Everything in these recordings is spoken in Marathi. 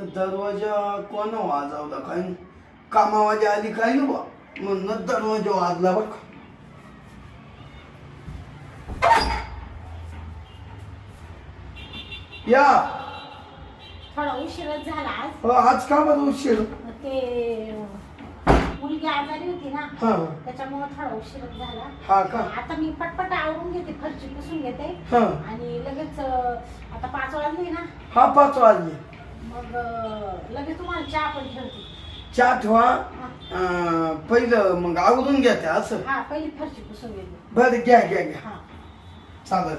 तर दरवाजा कोण वाजवला काय कामावाली आली काय ना बा म्हणून दरवाजा वाजला बघ. या थोडा उशीरच झाला आज. हो, आज का बरं उशीर? ते मुलगी आजारी होती ना हा त्याच्यामुळे थोडा उशीरच झाला. हा का? आता मी पटपट आवरून घेते, फरची पुसून घेते हा आणि लगेच आता 5 वाजले ना. हा 5 वाजले. मग लगेच तुम्हाला चहा पण ठेवते. चहा ठेवा. पहिलं मग आवरून घ्या ते असं. हा पहिली फरची पुसून घेते. बरं घ्या घ्या घ्या. हा चालेल.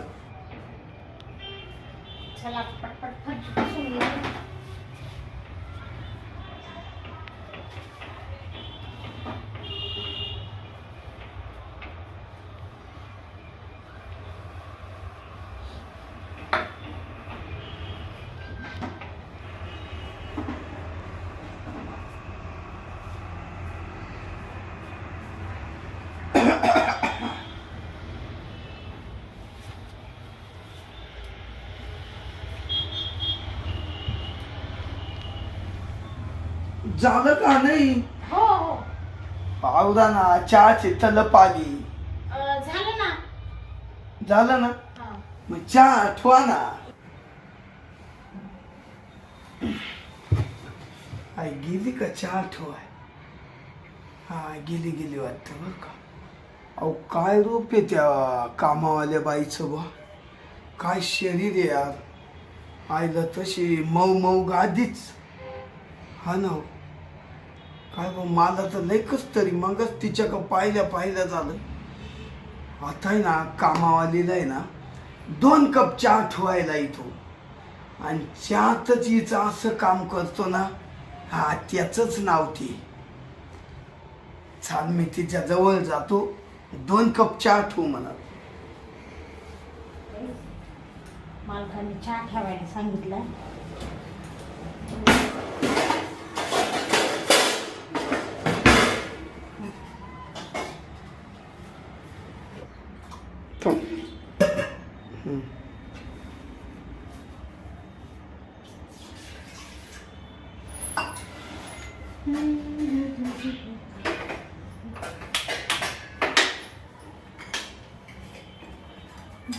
चला पटपट फरची पुसून घेते. झालं का नाही? हो हो आवरा ना. चहाची तलप आली. झालं ना. झालं ना. हा मग चहा आठवा ना. आई गेली का? चहा ठेवाय. हा गेली गेली वाटतं बरं का. अहो काय रूप आहे त्या कामावाल्या बाईचं बा. काय शरीर आहे यार. आईला तशी मऊ मऊ गादीच. हा ना. काय बा मला तर लेखच तरी मगच तिच्या का पाहिल्या झालं. आता आहे ना कामावालीला आहे ना 2 कप चहा ठेवायला येतो आणि चहातच हिचं असं काम करतो ना. हा त्याचंच नाव ती. चाल मी तिच्या जवळ जातो. 2 कप चहा ठेवू म्हणा. मालकाने चहा ठेवायला सांगितलं.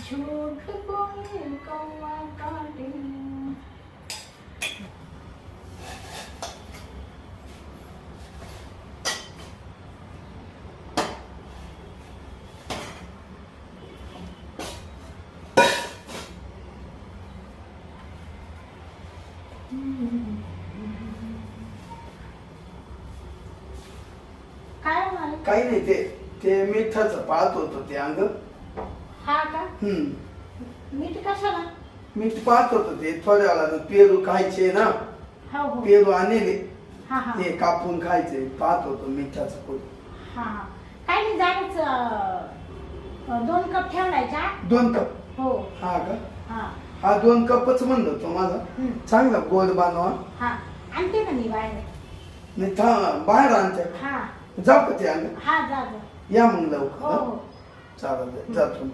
झूठ बोले कौवा काटे. काय म्हणाले? काही नाही ते मिठाचं पाहत होतो ते अंग. हा का? मीठ कशाला? मीठ पाहत होतो ते थोड्या वेळा पेरू खायचे ना. हो हो पेरू आणले हा हा ते कापून खायचे. पाहत होतो मिठाचं पोट. हा हा काय नाही जायच. 2 कप ठेवलायचा. 2 कप. हो हा का? हा हा 2 कपच म्हणलं होतो माझा. चांगला गोड बनवा. हा आणते ना मी बाहेर. नाही बाहेर आणते. हा जाऊ का ते अंग? हा जा जा. या मग हो लवकर. हो चालेल जातो.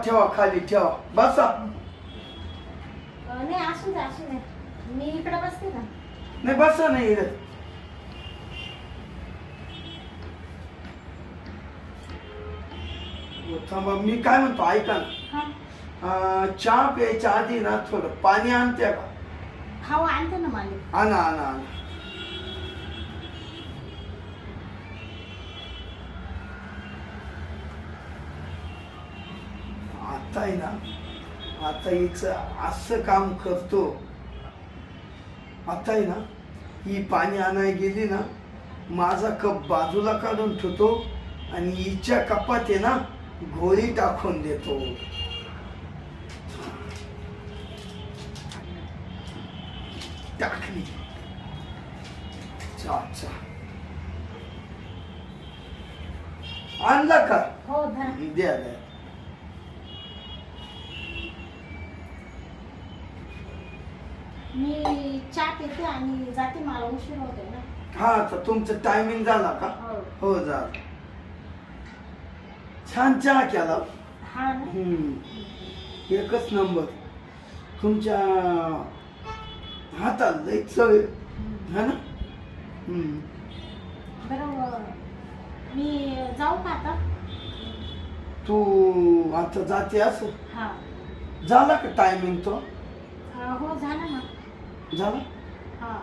ठेवा खाली ठेवा. बसा. नाही असू दे. मी इकडे बसते ना. नाही बसा नाही इकडे. थांबा मी काय म्हणतो ऐका ना. हा चहा प्यायच्या आधी ना थोडं पाणी आणते का? खाऊ आणते ना मालिक. आणा. आता आहे ना. आता हिचं असं काम करतो. आता आहे ना ही पाणी आणायला गेली ना माझा कप बाजूला काढून ठेवतो आणि हिच्या कपात आहे ना गोळी टाकून देतो. टाकली. चा आणला का? हो धरा. द्या. मी चहा पिते आणि जाते. मला उशीर होते ना. हा तर तुमचं टायमिंग झाला का? हो हो जा. छान चहा केला. हा ना. एकच नंबर. तुमच्या हाताला लई चव आहे. हा ना? हम्म. बरं मी जाऊ का आता? तू आता जाते असं? हा. झाला का टायमिंग तो? हो झालं ना. झाला? हा.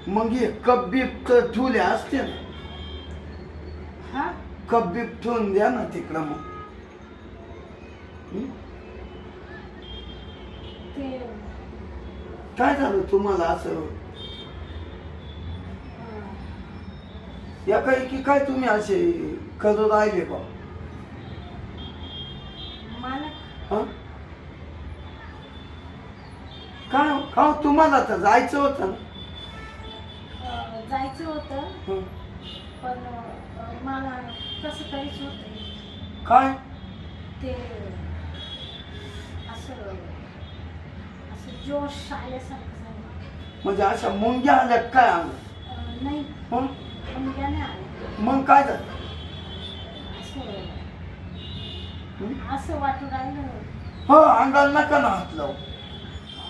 मग हे कप बीप तर ठेवले असते ना. हा. कप बीप ठेवून द्या ना तिकडं मग. हं? ते काय झालं तुम्हाला असं? या काही की काय तुम्ही असे करू राहिले बा? मालक हं? काय हो? का हो, तुम्हाला तर जायचं होतं ना. जायचं होतं हं. पण मला कसं तरीच होतं. काय? ते असं असं जोश आल्यासारखं झालं. म्हणजे अशा मुंग्या आल्या काय अंग? नाही हं? मुंग्या नाही आल्या. मग काय झालं? असं हं? असं वाटू राहिलं. हो, अंगाला नका ना हात लावू.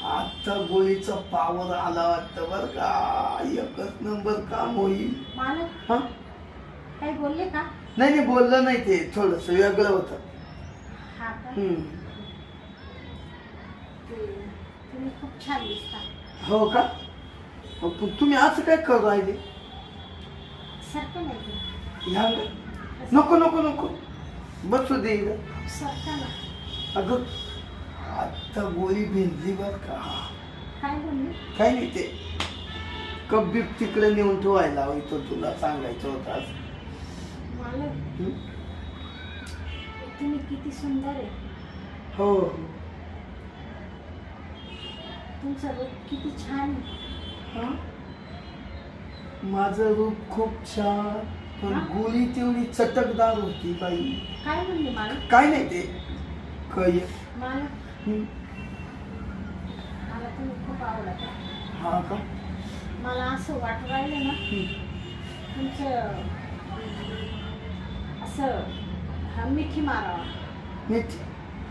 आता गोळीचा पावर आला वाटतं बर का. एकच नंबर काम होईल. मालक हा? काही बोलले का? नाही नाही, बोललं नाही. ते थोडस वेगळं होतं. हा का? हम्म. ते तुम्ही खूप छान दिसता. हो का? हो, पण तुम्ही असं काय करू राहिले? सारखं नाही. ह्या ना. नको नको नको, बसू दे इथं. सारखं ना. अगं आता गोळी भिंजली बर का. काय बोलले? काय नाही, ते कप बीप तिकडे नेऊन ठेवायला इथं तुला सांगायचं होतं आज. मालक हं? तुम्ही किती सुंदर आहे. हो. तुमचं रूप किती छान आहे. हा? माझं रूप खूप छान, पण हा? गोळी तेवढी चटकदार होती बाई. काय म्हणले मालक? काय नाही ते काय. मालक हं? मला तुम्ही खूप आवडत. हा का? मला असं वाटू राहिलं ना हं. तुमचं असं मिठी मारावा. नीट.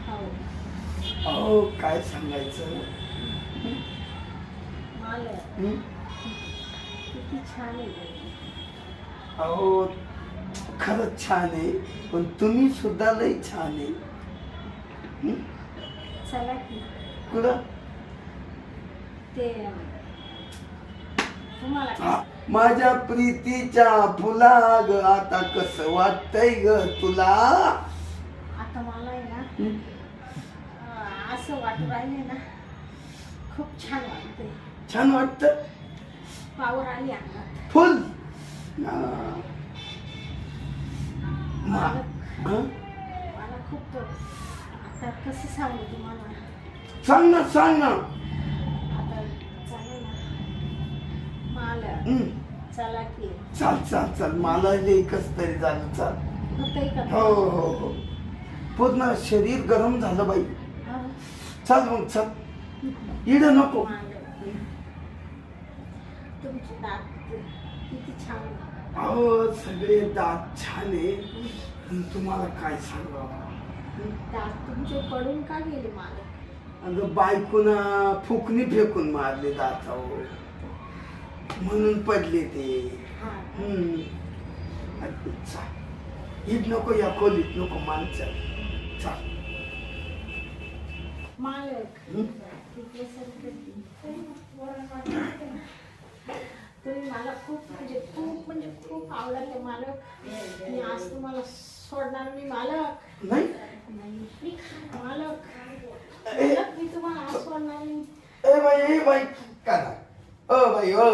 हो. अहो काय सांगायचं. मालक हं? किती छान आहे. अहो खरंच छान आहे, पण तुम्ही सुद्धा लई छान आहे. हं? चला की कुठं? ते तुम्हाला हा, माझ्या प्रीतीच्या फुला ग आता कसं वाटतंय ग तुला? आता मला आहे ना हं? असं वाटू राहिले ना खूप छान वाटते. छान वाटतं. पावर आली अंगात. फुल. हा. मालक हं? मला खूप आता कसं सांगू तुम्हाला. सांग ना सांग ना. आता चालेल ना मालक. हं. चला की चाल चाल चाल, मला लई कस तरी झालं. चाल. होतंय का? हो हो हो, पूर्ण शरीर गरम झालं बाई. हा. चल मग चल. इड नको. मालक तुमची दात किती छान आहे. अहो सगळे दात छान आहे, पण तुम्हाला काय सांगावं. दात तुमचे पडून का गेले मालक? अगं बायकोना फुकणी फेकून मारले दातावर, म्हणून पडले ते. हा. हीट नको, या खोलीत नको, माणसं. चाल. मालक हं? तिकडे सरकत. तुम्ही मला खूप म्हणजे खूप आवडते मालक. मी आज तुम्हाला सोडणार मी मालक. नाही नाही मालक. मालक मी तुम्हाला आज सोडणार नाही. ए बाई काय ना. ओ बाई ओ.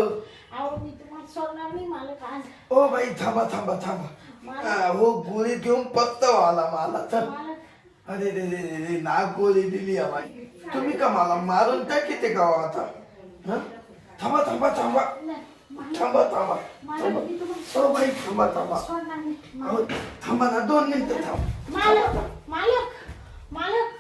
अहो मी तुम्हाला सोडणार नाही मालक आज. ओ बाई थांबा थांबा थांबा. हो गोळी घेऊन पत्ता आला मला तर. मालक अरे रे रे रे रे, ना गोळी दिली या बाई. तुम्ही का मला मारून टाकीते का आता? हं? थांबा थांबा थांबा नाही, मालक थांबा थांबा मालक थांबा. मी तुम्हाला ओ बाई थांबा थांबा. सोडणार नाही अहो, मालक. थांबा ना 2 मिनिटं थांबा. मालक मालक मालक